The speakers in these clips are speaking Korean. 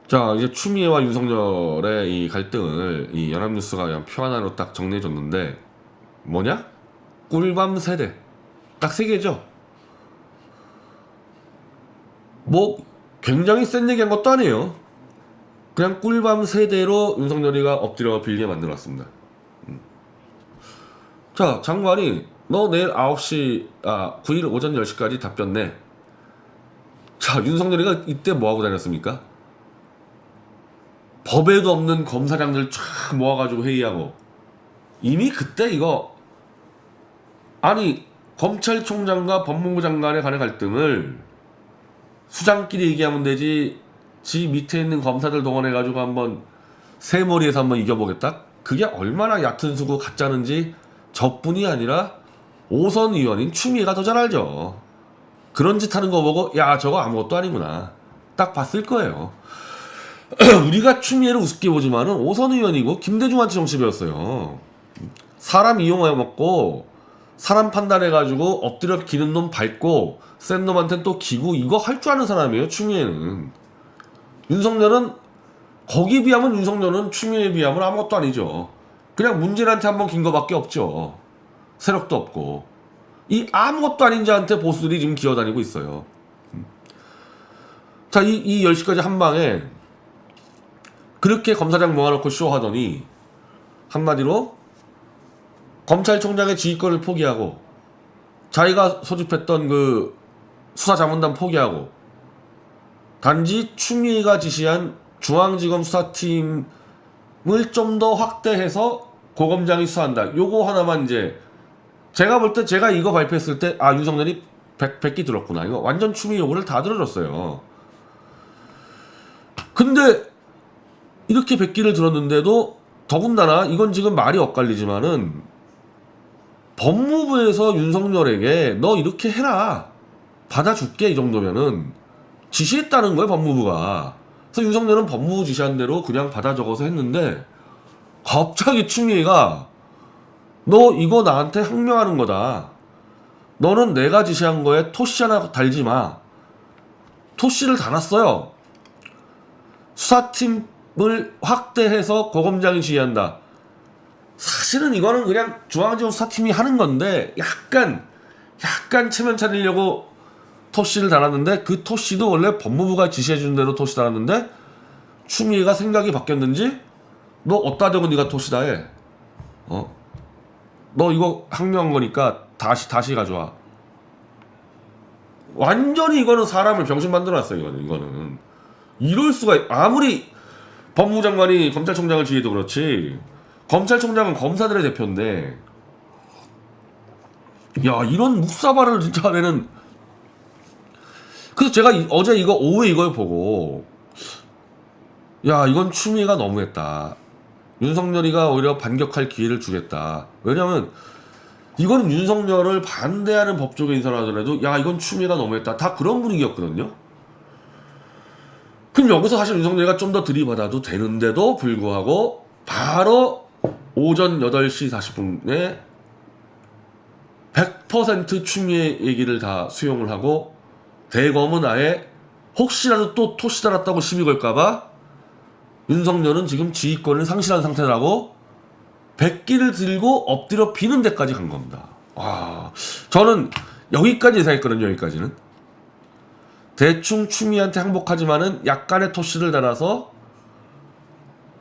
자, 이제 추미애와 윤석열의 이 갈등을 이 연합뉴스가 그냥 표 하나로 딱 정리해줬는데 뭐냐? 꿀밤 세대. 딱 세 개죠. 뭐 굉장히 센 얘기한 것도 아니에요. 그냥 꿀밤 세대로 윤석열이가 엎드려 빌게 만들어놨습니다. 자, 장관이 너 내일 9시 9일 오전 10시까지 답변 내. 자, 윤석열이가 이때 뭐하고 다녔습니까? 법에도 없는 검사장들 쫙 모아가지고 회의하고. 이미 그때 이거 아니 검찰총장과 법무부 장관의 간의 갈등을 수장끼리 얘기하면 되지 지 밑에 있는 검사들 동원해가지고 한번 새머리에서 한번 이겨보겠다? 그게 얼마나 얕은 수고 가짜는지 저뿐이 아니라 오선 의원인 추미애가 더 잘 알죠. 그런 짓 하는 거 보고 야 저거 아무것도 아니구나 딱 봤을 거예요. 우리가 추미애를 우습게 보지만은 오선 의원이고 김대중한테 정치 배웠어요. 사람 이용해 먹고 사람 판단해가지고 엎드려 기는 놈 밟고 센 놈한테는 또 기고 이거 할 줄 아는 사람이에요. 추미애는. 윤석열은 거기에 비하면 윤석열은 추미애에 비하면 아무것도 아니죠. 그냥 문재인한테 한번 긴 거밖에 없죠. 세력도 없고 이 아무것도 아닌 자한테 보수들이 지금 기어다니고 있어요. 자, 이 10시까지 한 방에 그렇게 검사장 모아놓고 쇼하더니 한마디로 검찰총장의 지휘권을 포기하고 자기가 소집했던 그 수사자문단 포기하고 단지 추미애가 지시한 중앙지검 수사팀을 좀 더 확대해서 고검장이 수사한다. 요거 하나만 이제 제가 볼 때 제가 이거 발표했을 때 윤석열이 100기 들었구나. 이거 완전 추미애 요구를 다 들어줬어요. 근데 이렇게 100기를 들었는데도 더군다나 이건 지금 말이 엇갈리지만은 법무부에서 윤석열에게 너 이렇게 해라 받아줄게 이 정도면은 지시했다는 거예요. 법무부가. 그래서 윤석열은 법무부 지시한 대로 그냥 받아 적어서 했는데 갑자기 추미애가 너 이거 나한테 항명하는 거다. 너는 내가 지시한 거에 토시 하나 달지 마. 토시를 달았어요. 수사팀을 확대해서 고검장이 지휘한다. 사실은 이거는 그냥 중앙지검 수사팀이 하는 건데 약간 체면 차리려고 토시를 달았는데 그 토시도 원래 법무부가 지시해준 대로 토시 달았는데 추미애가 생각이 바뀌었는지 너 어디다 대고 네가 토시다 해. 너 이거 항명한 거니까 다시 가져와. 완전히 이거는 사람을 병신 만들어놨어요. 이거는 이럴 수가. 아무리 법무부 장관이 검찰총장을 지휘해도 그렇지 검찰총장은 검사들의 대표인데 야 이런 묵사발을 진짜 하면은. 그래서 제가 어제 이거 오후에 이걸 보고 야 이건 추미애가 너무했다. 윤석열이가 오히려 반격할 기회를 주겠다. 왜냐면 이거는 윤석열을 반대하는 법조계 인사를 하더라도 야 이건 추미애가 너무했다. 다 그런 분위기였거든요. 그럼 여기서 사실 윤석열이가 좀 더 들이받아도 되는데도 불구하고 바로 오전 8시 40분에 100% 추미애 얘기를 다 수용을 하고 대검은 아예 혹시라도 또 토시 달았다고 시비 걸까봐 윤석열은 지금 지휘권을 상실한 상태라고 100기를 들고 엎드려 비는 데까지 간 겁니다. 와, 저는 여기까지 예상했거든요. 여기까지는 대충 추미애한테 항복하지만은 약간의 토시를 달아서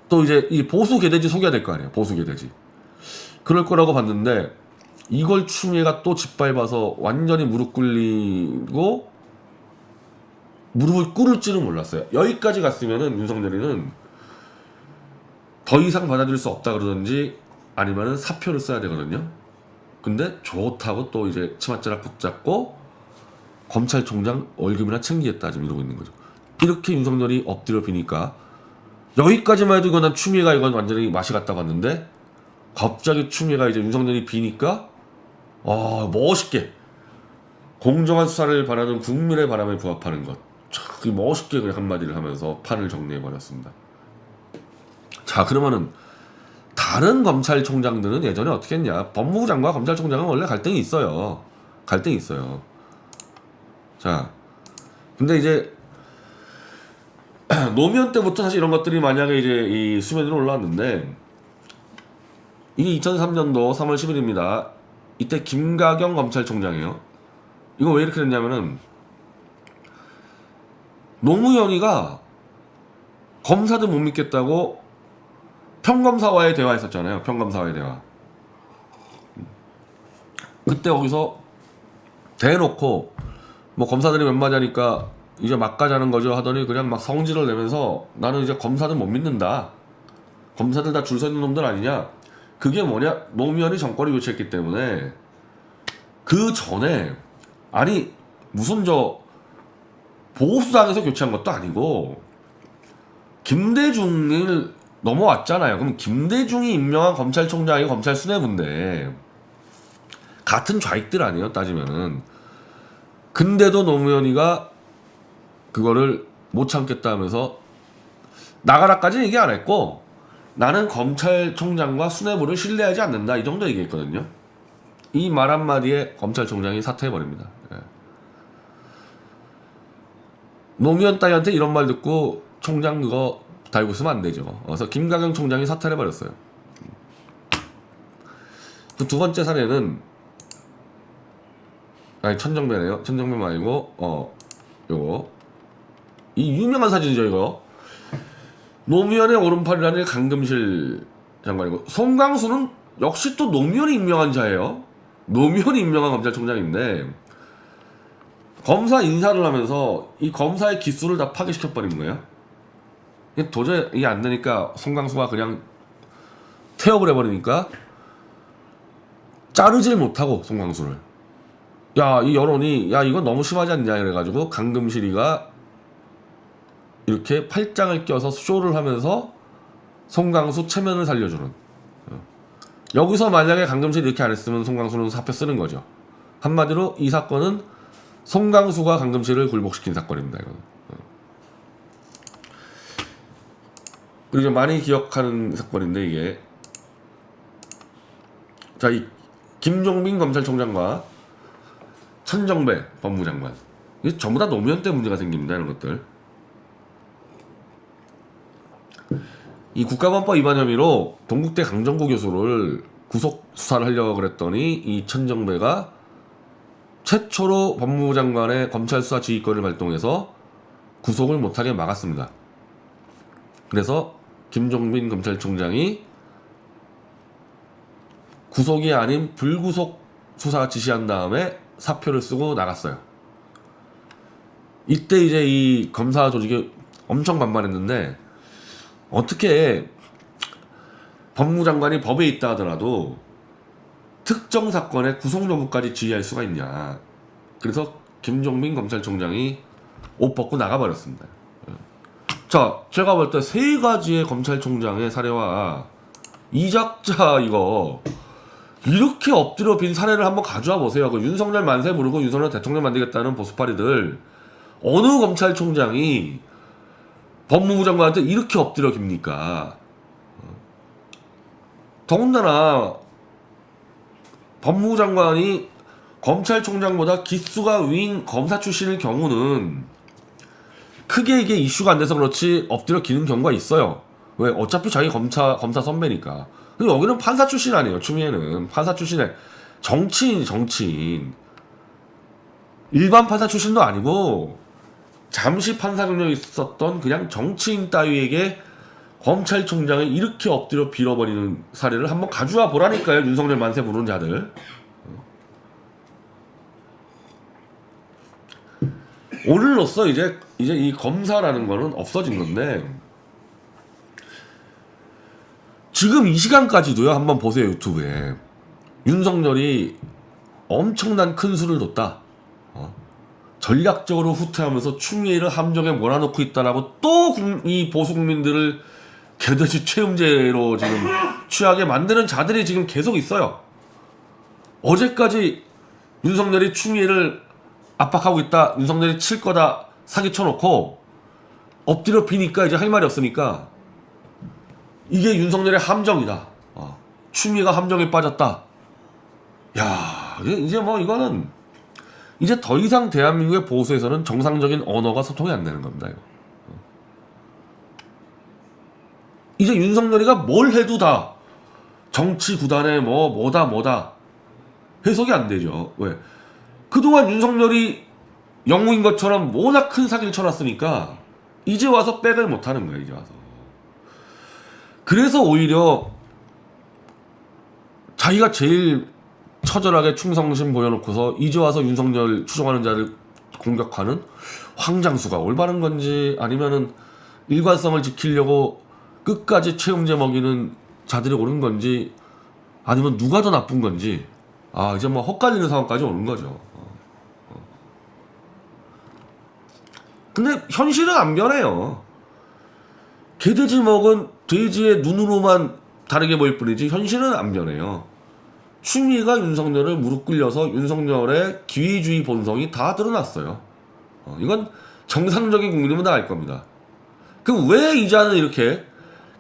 또 이제 이 보수 개돼지 속여야 될 거 아니에요. 보수 개돼지 그럴 거라고 봤는데 이걸 추미애가 또 짓밟아서 완전히 무릎 꿇리고 무릎을 꿇을 줄은 몰랐어요. 여기까지 갔으면은 윤석열이는 더 이상 받아들일 수 없다 그러든지 아니면은 사표를 써야 되거든요. 근데 좋다고 또 이제 치맛자락 붙잡고 검찰총장 월급이나 챙기겠다 지금 이러고 있는 거죠. 이렇게 윤석열이 엎드려 비니까 여기까지만 해도 이건 추미애가 이건 완전히 맛이 갔다 갔는데 갑자기 추미애가 이제 윤석열이 비니까 멋있게 공정한 수사를 바라는 국민의 바람에 부합하는 것. 참 멋있게 그냥 한마디를 하면서 판을 정리해버렸습니다. 자 그러면은 다른 검찰총장들은 예전에 어떻게 했냐. 법무부 장관과 검찰총장은 원래 갈등이 있어요. 자 근데 이제 노무현 때부터 사실 이런 것들이 만약에 이제 이 수면 위로 올라왔는데, 이게 2003년도 3월 10일입니다. 이때 김가경 검찰총장이에요. 이거 왜 이렇게 됐냐면은, 노무현이가 검사들 못 믿겠다고 평검사와의 대화했었잖아요. 평검사와의 대화. 그때 거기서 대놓고 뭐 검사들이 몇 마디 하니까 이제 막 가자는 거죠 하더니 그냥 막 성질을 내면서 나는 이제 검사들 못 믿는다. 검사들 다 줄 서 있는 놈들 아니냐. 그게 뭐냐? 노무현이 정권을 교체했기 때문에. 그 전에 아니 무슨 저 보고수당에서 교체한 것도 아니고 김대중을 넘어왔잖아요. 그럼 김대중이 임명한 검찰총장이 검찰 수뇌부인데 같은 좌익들 아니에요 따지면은. 근데도 노무현이가 그거를 못 참겠다 하면서 나가라까지는 얘기 안 했고 나는 검찰총장과 수뇌부를 신뢰하지 않는다 이 정도 얘기했거든요. 이 말 한마디에 검찰총장이 사퇴해버립니다. 예. 노무현 따위한테 이런 말 듣고 총장 그거 달고 있으면 안 되죠. 그래서 김가경 총장이 사퇴를 해버렸어요. 그 두 번째 사례는 아니 천정배네요. 천정배 말고 요거 이 유명한 사진이죠 이거. 노무현의 오른팔이라는 강금실 장관이고 송강수는 역시 또 노무현이 임명한 자예요. 노무현이 임명한 검찰총장인데 검사 인사를 하면서 이 검사의 기수를 다 파괴시켜버린 거예요. 도저히 이게 안 되니까 송강수가 그냥 태업을 해버리니까 자르질 못하고 송강수를 야 이 여론이 야 이건 너무 심하지 않냐 이래가지고 강금실이가 이렇게 팔짱을 껴서 쇼를 하면서 송강수 체면을 살려주는. 여기서 만약에 강금실이 이렇게 안 했으면 송강수는 사표 쓰는 거죠. 한마디로 이 사건은 송강수가 강금실을 굴복시킨 사건입니다. 이거는. 그리고 많이 기억하는 사건인데 이게 자 이 김종민 검찰총장과 천정배 법무장관 이게 전부 다 노무현 때 문제가 생깁니다. 이런 것들. 이 국가범법 위반 혐의로 동국대 강정구 교수를 구속 수사를 하려고 그랬더니 이 천정배가 최초로 법무부 장관의 검찰 수사 지휘권을 발동해서 구속을 못하게 막았습니다. 그래서 김종민 검찰총장이 구속이 아닌 불구속 수사 지시한 다음에 사표를 쓰고 나갔어요. 이때 이제 이 검사 조직이 엄청 반발했는데 어떻게 법무장관이 법에 있다 하더라도 특정 사건의 구속 여부까지 지휘할 수가 있냐. 그래서 김종민 검찰총장이 옷 벗고 나가버렸습니다. 자, 제가 볼 때 세 가지의 검찰총장의 사례와 이작자 이거 이렇게 엎드려 빈 사례를 한번 가져와 보세요. 그 윤석열 만세 부르고 윤석열 대통령 만들겠다는 보수파리들 어느 검찰총장이 법무부 장관한테 이렇게 엎드려 깁니까? 더군다나 법무부 장관이 검찰총장보다 기수가 위인 검사 출신일 경우는 크게 이게 이슈가 안 돼서 그렇지 엎드려 기는 경우가 있어요. 왜? 어차피 자기 검사 선배니까. 근데 여기는 판사 출신 아니에요. 추미애는 판사 출신의 정치인. 일반 판사 출신도 아니고 잠시 판사 경력이 있었던 그냥 정치인 따위에게 검찰총장이 이렇게 엎드려 빌어버리는 사례를 한번 가져와 보라니까요. 윤석열 만세 부르는 자들. 오늘로써 이제 이 검사라는 거는 없어진 건데 지금 이 시간까지도요. 한번 보세요. 유튜브에 윤석열이 엄청난 큰 수를 뒀다. 전략적으로 후퇴하면서 추미애를 함정에 몰아넣고 있다라고 또 이 보수 국민들을 개돼지 채움제로 지금 취하게 만드는 자들이 지금 계속 있어요. 어제까지 윤석열이 추미애를 압박하고 있다. 윤석열이 칠 거다. 사기쳐놓고 엎드려 비니까 이제 할 말이 없으니까 이게 윤석열의 함정이다. 추미애가 함정에 빠졌다. 야, 이제 뭐 이거는 이제 더 이상 대한민국의 보수에서는 정상적인 언어가 소통이 안 되는 겁니다. 이거. 이제 윤석열이가 뭘 해도 다 정치 구단의 뭐다 해석이 안 되죠. 왜? 그동안 윤석열이 영웅인 것처럼 워낙 큰 사기를 쳐놨으니까 이제 와서 백을 못하는 거예요. 이제 와서. 그래서 오히려 자기가 제일 처절하게 충성심 보여놓고서 이제 와서 윤석열 추종하는 자를 공격하는 황장수가 올바른 건지, 아니면은 일관성을 지키려고 끝까지 채용제 먹이는 자들이 옳은 건지, 아니면 누가 더 나쁜 건지, 이제 뭐 헛갈리는 상황까지 오는 거죠. 근데 현실은 안 변해요. 개돼지 먹은 돼지의 눈으로만 다르게 보일 뿐이지 현실은 안 변해요. 추미애가 윤석열을 무릎 꿇려서 윤석열의 기회주의 본성이 다 드러났어요. 이건 정상적인 국민이면 다 알 겁니다. 그럼 왜 이자는 이렇게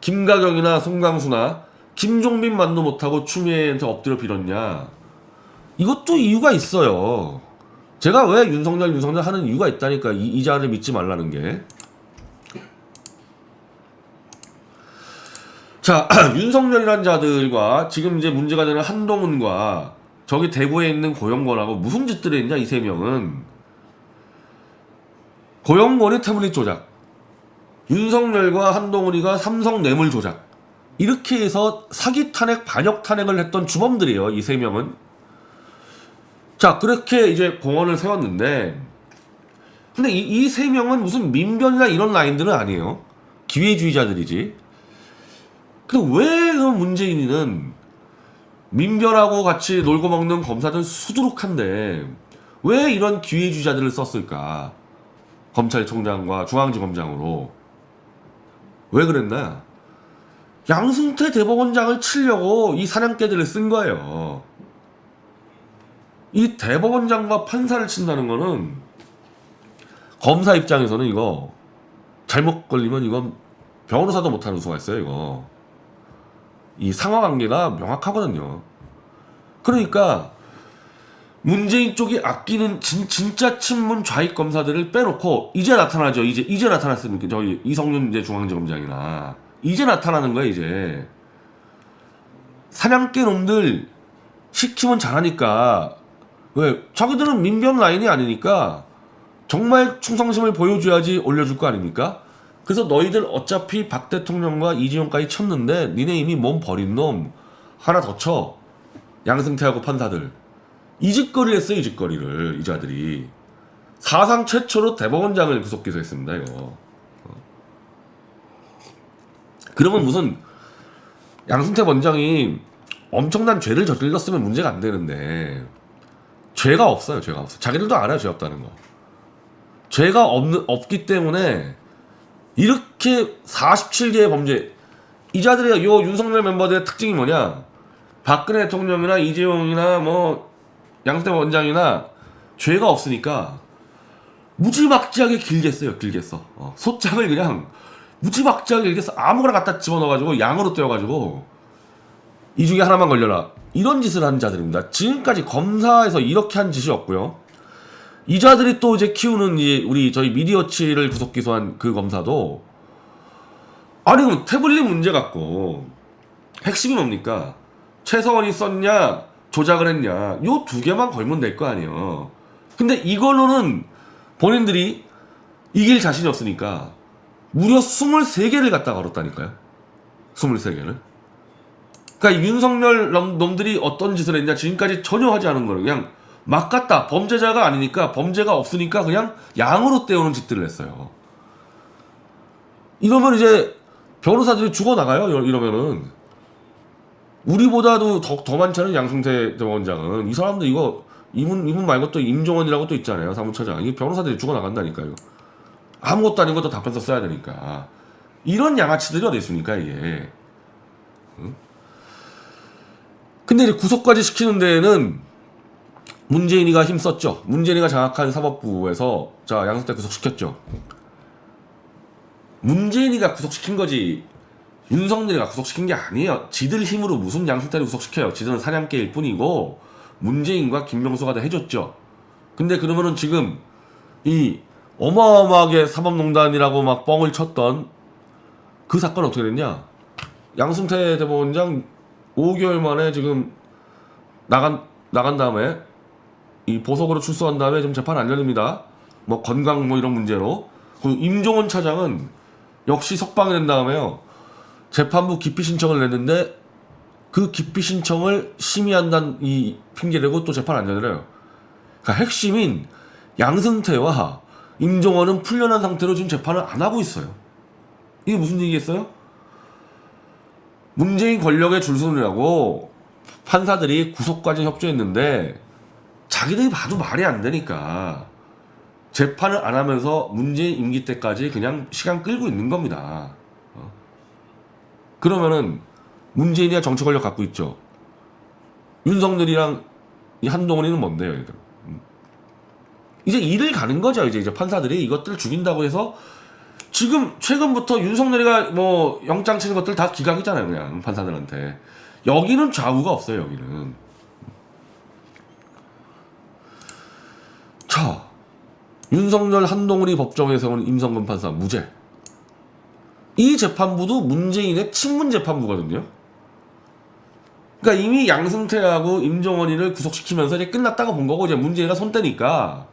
김가경이나 송강수나 김종빈만도 못하고 추미애한테 엎드려 빌었냐? 이것도 이유가 있어요. 제가 왜 윤석열 하는 이유가 있다니까. 이자를 믿지 말라는 게. 자, 윤석열이란 자들과 지금 이제 문제가 되는 한동훈과 저기 대구에 있는 고영권하고 무슨 짓들을 했냐, 이 세 명은. 고영권이 태블릿 조작, 윤석열과 한동훈이가 삼성 뇌물 조작, 이렇게 해서 사기 탄핵, 반역 탄핵을 했던 주범들이에요, 이 세 명은. 자, 그렇게 이제 공언을 세웠는데, 근데 이 세 명은 무슨 민변이나 이런 라인들은 아니에요. 기회주의자들이지. 근데 왜 그럼 문재인이는 민변하고 같이 놀고 먹는 검사들 수두룩한데 왜 이런 기회주의자들을 썼을까? 검찰총장과 중앙지검장으로. 왜 그랬나? 양승태 대법원장을 치려고 이 사냥개들을 쓴 거예요. 이 대법원장과 판사를 친다는 거는 검사 입장에서는 이거 잘못 걸리면 이건 변호사도 못하는 수가 있어요, 이거. 이 상하관계가 명확하거든요. 그러니까 문재인 쪽이 아끼는 진짜 친문 좌익 검사들을 빼놓고 이제 나타나죠. 이제 나타났습니까? 저희 이성윤 이제 중앙지검장이나 이제 나타나는 거야. 이제 사냥개 놈들 시키면 잘하니까. 왜? 자기들은 민변 라인이 아니니까 정말 충성심을 보여줘야지 올려줄 거 아닙니까? 그래서 너희들 어차피 박 대통령과 이재용까지 쳤는데 니네 이미 몸 버린 놈 하나 더 쳐. 양승태하고 판사들. 이 짓거리를 했어요. 이 짓거리를. 이 자들이. 사상 최초로 대법원장을 구속 기소했습니다. 이거. 그러면 무슨 양승태 원장이 엄청난 죄를 저질렀으면 문제가 안 되는데 죄가 없어요. 죄가 없어요. 자기들도 알아요. 죄 없다는 거. 죄가 없기 때문에 이렇게 47개의 범죄, 이 자들의 요 윤석열 멤버들의 특징이 뭐냐? 박근혜 대통령이나 이재용이나 뭐 양승태 원장이나 죄가 없으니까 무지막지하게 길게 써요. 길게 써. 소장을 그냥 무지막지하게 길게 써. 아무거나 갖다 집어넣어가지고 양으로 떼어가지고 이 중에 하나만 걸려라. 이런 짓을 하는 자들입니다. 지금까지 검사에서 이렇게 한 짓이 없고요. 이 자들이 또 이제 키우는 저희 미디어치를 구속 기소한 그 검사도, 아니 그럼 태블릿 문제 갖고 핵심이 뭡니까? 최서원이 썼냐 조작을 했냐, 요 두 개만 걸면 될 거 아니에요. 근데 이걸로는 본인들이 이길 자신이 없으니까 무려 23개를 갖다 걸었다니까요. 23개를. 그러니까 윤석열 놈들이 어떤 짓을 했냐, 지금까지 전혀 하지 않은 거를 그냥 막 갖다, 범죄자가 아니니까, 범죄가 없으니까 그냥 양으로 떼우는 짓들을 했어요. 이러면 이제 변호사들이 죽어나가요. 이러면은. 우리보다도 더 많잖아요. 양승태 대법원장은. 이 사람들 이분 말고 또 임종원이라고 또 있잖아요. 사무처장. 이 변호사들이 죽어나간다니까요. 아무것도 아닌 것도 답변서 써야 되니까. 이런 양아치들이 어디 있습니까, 이게. 응? 근데 이제 구속까지 시키는 데에는 문재인이가 힘썼죠. 문재인이가 장악한 사법부에서 자, 양승태 구속시켰죠. 문재인이가 구속시킨 거지 윤석열이가 구속시킨 게 아니에요. 지들 힘으로 무슨 양승태를 구속시켜요. 지들은 사냥개일 뿐이고 문재인과 김명수가 다 해줬죠. 근데 그러면은 지금 이 어마어마하게 사법농단이라고 막 뻥을 쳤던 그 사건 어떻게 됐냐? 양승태 대법원장 5개월 만에 지금 나간 다음에 이 보석으로 출소한 다음에 지금 재판 안 열립니다. 뭐 건강 뭐 이런 문제로. 그리고 임종원 차장은 역시 석방이 된 다음에요. 재판부 기피 신청을 냈는데 그 기피 신청을 심의한다는 이 핑계대고 또 재판 안 열려요. 그러니까 핵심인 양승태와 임종원은 풀려난 상태로 지금 재판을 안 하고 있어요. 이게 무슨 얘기겠어요? 문재인 권력의 줄서느라고 판사들이 구속까지 협조했는데 자기들이 봐도 말이 안 되니까 재판을 안 하면서 문재인 임기 때까지 그냥 시간 끌고 있는 겁니다. 그러면은 문재인이야 정치 권력 갖고 있죠. 윤석열이랑 이 한동훈이는 뭔데요, 얘들? 이제 일을 가는 거죠. 이제 판사들이 이것들 죽인다고 해서 지금 최근부터 윤석열이가 뭐 영장 치는 것들 다 기각이잖아요, 그냥 판사들한테. 여기는 좌우가 없어요, 여기는. 자, 윤석열 한동훈이 법정에 세운 임성근 판사 무죄. 이 재판부도 문재인의 친문 재판부거든요. 그러니까 이미 양승태하고 임종원이를 구속시키면서 이제 끝났다고 본 거고 이제 문재인이가 손 떼니까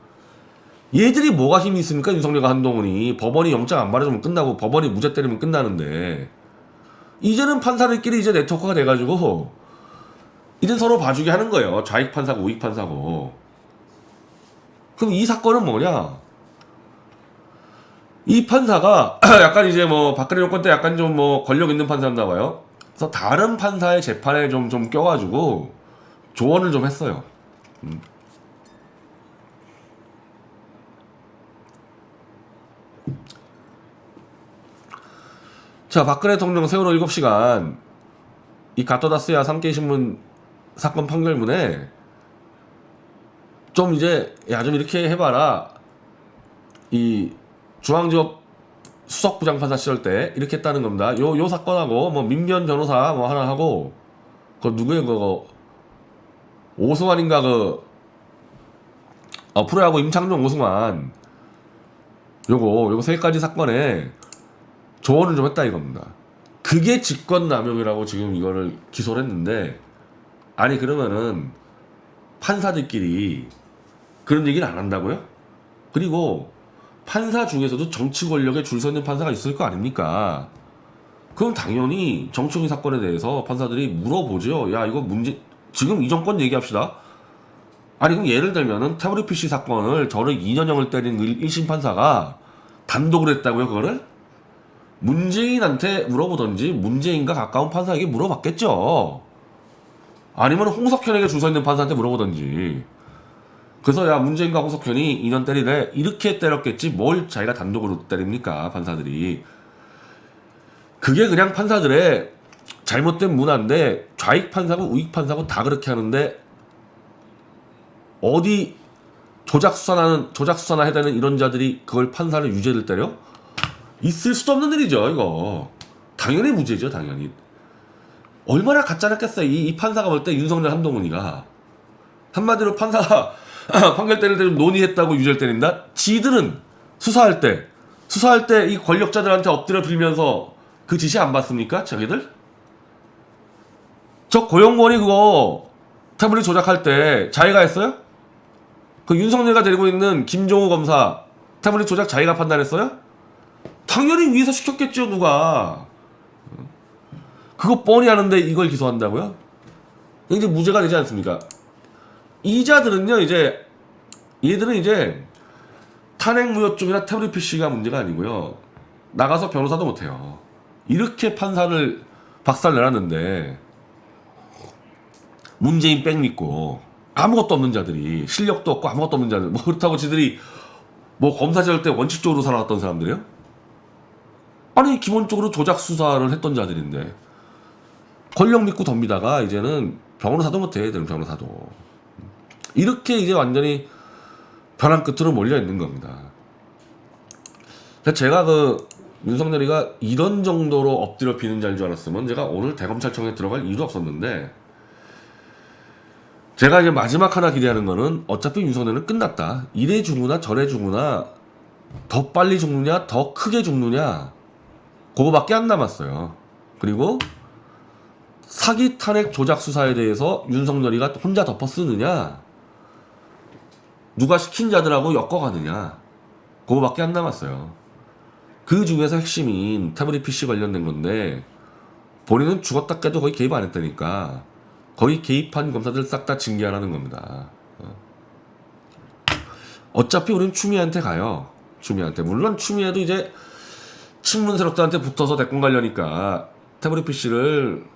얘들이 뭐가 힘이 있습니까? 윤석열과 한동훈이 법원이 영장 안 말해주면 끝나고 법원이 무죄 때리면 끝나는데 이제는 판사들끼리 이제 네트워크가 돼가지고 이제 서로 봐주게 하는 거예요. 좌익 판사고 우익 판사고. 그럼 이 사건은 뭐냐? 이 판사가 약간 이제 뭐 박근혜 정권 때 약간 좀 뭐 권력 있는 판사였나 봐요. 그래서 다른 판사의 재판에 좀 껴가지고 조언을 좀 했어요. 자, 박근혜 대통령 세월호 7시간 이 가토다스야 상계신문 사건 판결문에 좀 이제 야 좀 이렇게 해봐라. 이 중앙지법 수석부장판사 시절 때 이렇게 했다는 겁니다. 요 사건하고 뭐 민변 변호사 뭐 하나 하고 그 누구예요 그거 오승환인가 그 프로야구 임창용 오승환 요거 세 가지 사건에 조언을 좀 했다 이겁니다. 그게 직권남용이라고 지금 이거를 기소를 했는데 아니 그러면은 판사들끼리 그런 얘기를 안 한다고요? 그리고 판사 중에서도 정치 권력에 줄 서 있는 판사가 있을 거 아닙니까? 그럼 당연히 정치적인 사건에 대해서 판사들이 물어보죠. 야 이거 문제 지금 이 정권 얘기합시다. 아니 그럼 예를 들면은 태블릿 PC 사건을 저를 2년형을 때린 1심 판사가 단독으로 했다고요 그거를? 문재인한테 물어보던지 문재인과 가까운 판사에게 물어봤겠죠. 아니면 홍석현에게 줄 서 있는 판사한테 물어보던지. 그래서 야 문재인과 홍석현이 2년 때리래 이렇게 때렸겠지 뭘 자기가 단독으로 때립니까 판사들이. 그게 그냥 판사들의 잘못된 문화인데 좌익 판사고 우익 판사고 다 그렇게 하는데 어디 조작 수사나 해대는 이런 자들이 그걸 판사를 유죄를 때려? 있을 수도 없는 일이죠 이거. 당연히 무죄죠 당연히. 얼마나 가짜였겠어요 이 판사가 볼 때 윤석열 한동훈이가. 한마디로 판사가 판결 때릴 때 좀 논의했다고 유죄를 때린다? 지들은 수사할 때 이 권력자들한테 엎드려 빌면서 그 지시 안 받습니까 자기들? 저 고용권이 그거 태블릿 조작할 때 자기가 했어요? 그 윤석열가 데리고 있는 김종우 검사 태블릿 조작 자기가 판단했어요? 당연히 위에서 시켰겠죠 누가. 그거 뻔히 하는데 이걸 기소한다고요? 이제 무죄가 되지 않습니까? 이자들은요 이제 얘들은 이제 탄핵무효 쪽이나 태블릿 PC가 문제가 아니고요 나가서 변호사도 못해요. 이렇게 판사를 박살 내놨는데 문재인 뺑 믿고 아무것도 없는 자들이 실력도 없고 아무것도 없는 자들 뭐 그렇다고 지들이 뭐 검사 지을 때 원칙적으로 살아왔던 사람들이요? 아니 기본적으로 조작 수사를 했던 자들인데 권력 믿고 덤비다가 이제는 변호사도 못해 얘들은 변호사도. 이렇게 이제 완전히 벼랑 끝으로 몰려 있는 겁니다. 제가 그 윤석열이가 이런 정도로 엎드려 비는 자인 줄 알았으면 제가 오늘 대검찰청에 들어갈 이유도 없었는데 제가 이제 마지막 하나 기대하는 거는 어차피 윤석열은 끝났다. 이래 죽으나 저래 죽으나 더 빨리 죽느냐 더 크게 죽느냐 그거밖에 안 남았어요. 그리고 사기 탄핵 조작 수사에 대해서 윤석열이가 혼자 덮어 쓰느냐, 누가 시킨 자들하고 엮어가느냐, 그거밖에 안 남았어요. 그 중에서 핵심인 태블릿 PC 관련된 건데 본인은 죽었다 깨도 거의 개입 안 했다니까 거의 개입한 검사들 싹 다 징계하라는 겁니다. 어차피 우리는 추미애한테 가요. 추미애한테. 물론 추미애도 이제 친문세력들한테 붙어서 대권 가려니까 태블릿 PC를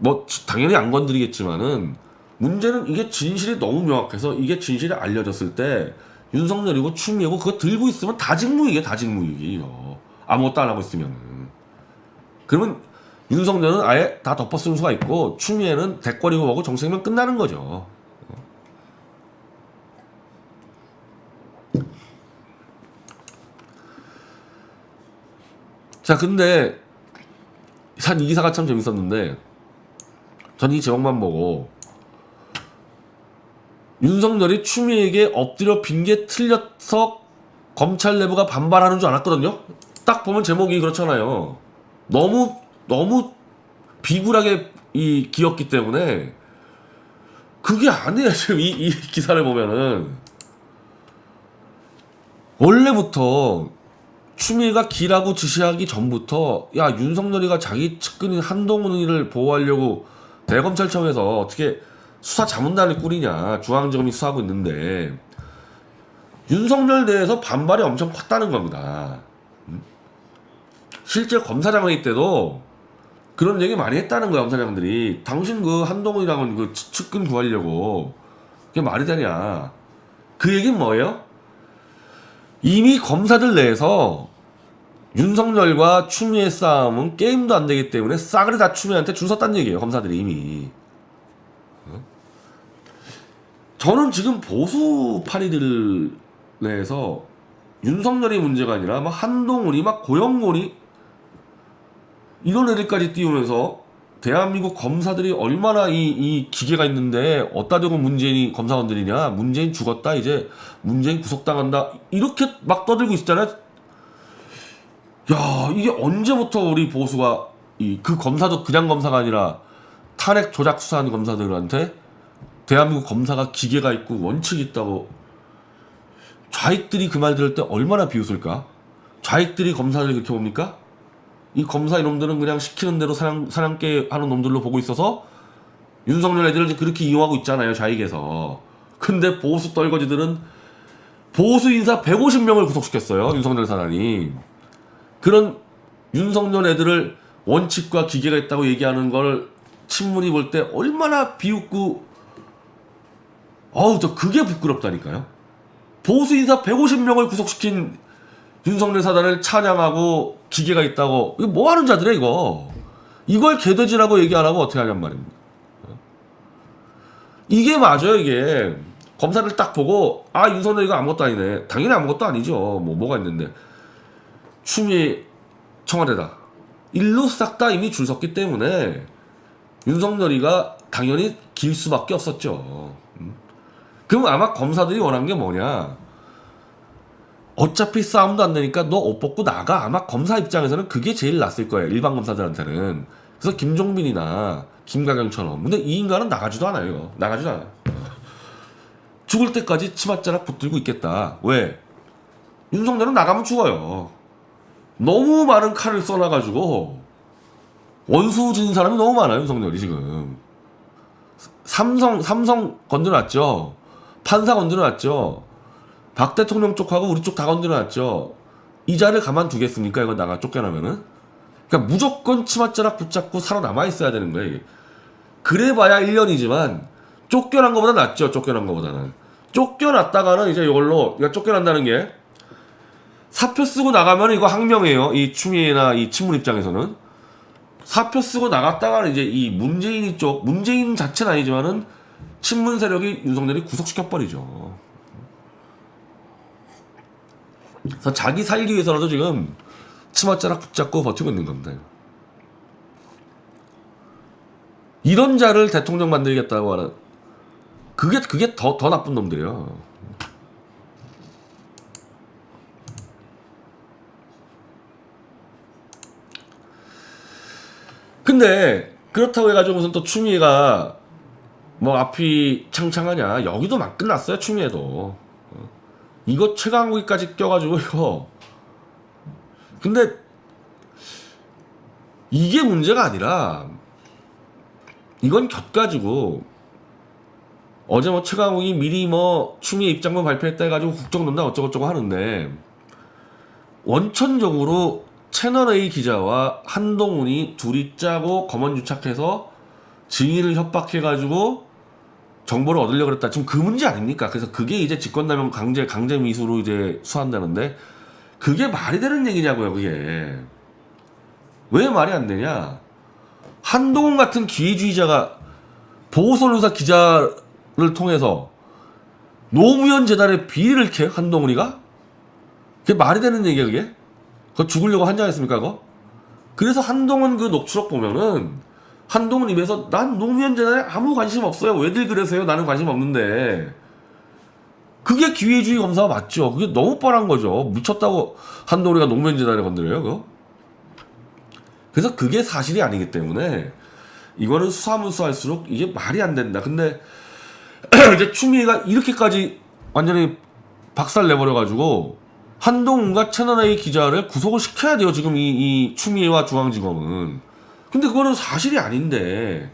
뭐 당연히 안 건드리겠지만은 문제는 이게 진실이 너무 명확해서 이게 진실이 알려졌을 때 윤석열이고 추미애고 그거 들고 있으면 다 직무이게 다 직무이게요. 아무것도 안 하고 있으면은. 그러면 윤석열은 아예 다 덮어쓰는 수가 있고 추미애는 대권이고 뭐고 정책이면 끝나는 거죠. 자, 근데 이 기사가 참 재밌었는데 전 이 제목만 보고 윤석열이 추미애에게 엎드려 빈 게 틀려서 검찰 내부가 반발하는 줄 알았거든요. 딱 보면 제목이 그렇잖아요. 너무 비굴하게 기었기 때문에 그게 아니에요. 지금 이 기사를 보면은 원래부터 추미애가 기라고 지시하기 전부터 야 윤석열이가 자기 측근인 한동훈이를 보호하려고 대검찰청에서 어떻게 수사 자문단을 꾸리냐, 중앙지검이 수사하고 있는데 윤석열 내에서 반발이 엄청 컸다는 겁니다. 실제 검사장회의 때도 그런 얘기 많이 했다는 거야. 검사장들이 당신 그 한동훈이랑은 그 측근 구하려고 그게 말이 되냐. 그 얘기는 뭐예요? 이미 검사들 내에서 윤석열과 추미애 싸움은 게임도 안 되기 때문에 싸그리 다 추미애한테 줄 섰다는 얘기예요. 검사들이 이미. 저는 지금 보수파리들 내에서 윤석열이 문제가 아니라 막 한동훈이 막 고영곤이 이런 애들까지 띄우면서 대한민국 검사들이 얼마나 이 기계가 있는데 어디다 대고 문재인이 검사원들이냐, 문재인 죽었다, 이제 문재인 구속당한다, 이렇게 막 떠들고 있었잖아요. 야, 이게 언제부터 우리 보수가 그 검사도 그냥 검사가 아니라 탄핵 조작 수사한 검사들한테 대한민국 검사가 기계가 있고 원칙이 있다고, 좌익들이 그 말 들을 때 얼마나 비웃을까? 좌익들이 검사를 그렇게 봅니까? 이 검사 이놈들은 그냥 시키는 대로 사냥개 하는 놈들로 보고 있어서 윤석열 애들을 그렇게 이용하고 있잖아요, 좌익에서. 근데 보수 떨거지들은 보수 인사 150명을 구속시켰어요, 윤석열 사단이. 그런 윤석열 애들을 원칙과 기계가 있다고 얘기하는 걸 친문이 볼 때 얼마나 비웃고, 저 그게 부끄럽다니까요. 보수 인사 150명을 구속시킨 윤석열 사단을 찬양하고 기계가 있다고, 이거 뭐 하는 자들이야 이거. 이걸 개돼지라고 얘기 안 하고 어떻게 하냔 말입니다. 이게 맞아요. 이게 검사를 딱 보고 윤석열 이거 아무것도 아니네. 당연히 아무것도 아니죠. 뭐가 있는데. 추미애 청와대다, 일로 싹 다 이미 줄 섰기 때문에 윤석열이가 당연히 길 수밖에 없었죠. 그럼 아마 검사들이 원한 게 뭐냐, 어차피 싸움도 안 되니까 너 옷 벗고 나가. 아마 검사 입장에서는 그게 제일 낫을 거예요, 일반 검사들한테는. 그래서 김종빈이나 김가경처럼. 근데 이 인간은 나가지도 않아요. 나가지도 않아요. 죽을 때까지 치맛자락 붙들고 있겠다. 왜? 윤석열은 나가면 죽어요. 너무 많은 칼을 써놔가지고 원수 진 사람이 너무 많아요, 윤석열이 지금. 삼성 건드려놨죠. 판사 건드려놨죠. 박 대통령 쪽하고 우리 쪽 다 건드려놨죠. 이 자리를 가만두겠습니까? 이거 나가 쫓겨나면은. 그러니까 무조건 치맛자락 붙잡고 살아남아 있어야 되는 거예요, 이게. 그래봐야 1년이지만 쫓겨난 것보다 낫죠. 쫓겨난 것보다는. 쫓겨났다가는 이제 이걸로, 그러니까 쫓겨난다는 게 사표 쓰고 나가면 이거 항명이에요. 이 추미애나 이 친문 입장에서는. 사표 쓰고 나갔다가는 이제 이 문재인이 쪽, 문재인 자체는 아니지만은 친문 세력이 윤석열이 구속시켜버리죠. 그래서 자기 살기 위해서라도 지금 치맛자락 붙잡고 버티고 있는 겁니다. 이런 자를 대통령 만들겠다고 하는, 그게 더 나쁜 놈들이에요. 근데 그렇다고 해가지고 무슨 또 추미애가 뭐 앞이 창창하냐? 여기도 막 끝났어요. 추미애도. 이거 최강욱이까지 껴가지고 이거. 근데 이게 문제가 아니라 이건 곁가지고 어제 뭐 최강욱이 미리 뭐 추미애 입장문 발표했다 해가지고 국정농단 어쩌고저쩌고 하는데 원천적으로 채널A 기자와 한동훈이 둘이 짜고 검언유착해서 증인을 협박해가지고 정보를 얻으려고 그랬다. 지금 그 문제 아닙니까? 그래서 그게 이제 직권남용 강제 미수로 이제 수한다는데 그게 말이 되는 얘기냐고요, 그게. 왜 말이 안 되냐? 한동훈 같은 기회주의자가 보고서류사 기자를 통해서 노무현 재단의 비리를 캐? 한동훈이가? 그게 말이 되는 얘기야, 그게? 그거 죽으려고 한장했습니까, 그거? 그래서 한동훈 그 녹취록 보면은 한동훈 입에서 난 노무현 재단에 아무 관심 없어요. 왜들 그러세요? 나는 관심 없는데. 그게 기회주의 검사가 맞죠. 그게 너무 뻔한 거죠. 미쳤다고 한동훈이가 노무현 재단에 건드려요, 그거? 그래서 그게 사실이 아니기 때문에 이거는 수사하면 수사할수록 이게 말이 안 된다. 근데 이제 추미애가 이렇게까지 완전히 박살 내버려가지고 한동훈과 채널A 기자를 구속을 시켜야 돼요. 지금 이 추미애와 중앙지검은. 근데 그거는 사실이 아닌데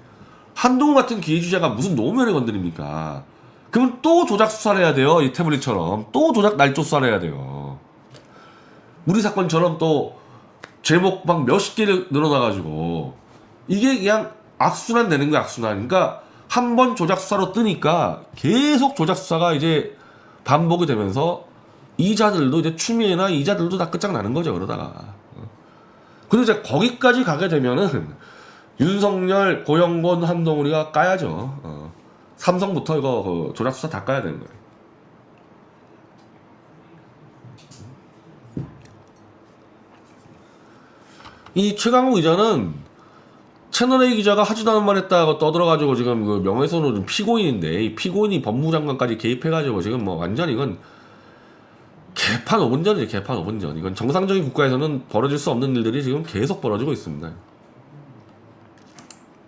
한동훈 같은 기회주의자가 무슨 노무현을 건드립니까? 그러면 또 조작 수사를 해야 돼요. 이 태블릿처럼. 또 조작 날조 수사를 해야 돼요. 우리 사건처럼 또 제목 막 몇십 개를 늘어나가지고 이게 그냥 악순환 되는 거야, 악순환. 그러니까 한 번 조작 수사로 뜨니까 계속 조작 수사가 이제 반복이 되면서 이자들도 이제 추미애나 이자들도 다 끝장나는 거죠, 그러다가. 그리고 이제 거기까지 가게 되면은 윤석열, 고영곤, 한동훈이가 까야죠. 삼성부터 이거 조작 수사 다 까야 되는 거예요. 이 최강욱 기자는 채널A 기자가 하지도 않은 말 했다고 떠들어가지고 지금 그 명예훼손으로 피고인인데 이 피고인이 법무장관까지 개입해가지고 지금 뭐 완전 이건 개판 5분전이지, 개판 5분전. 이건 정상적인 국가에서는 벌어질 수 없는 일들이 지금 계속 벌어지고 있습니다.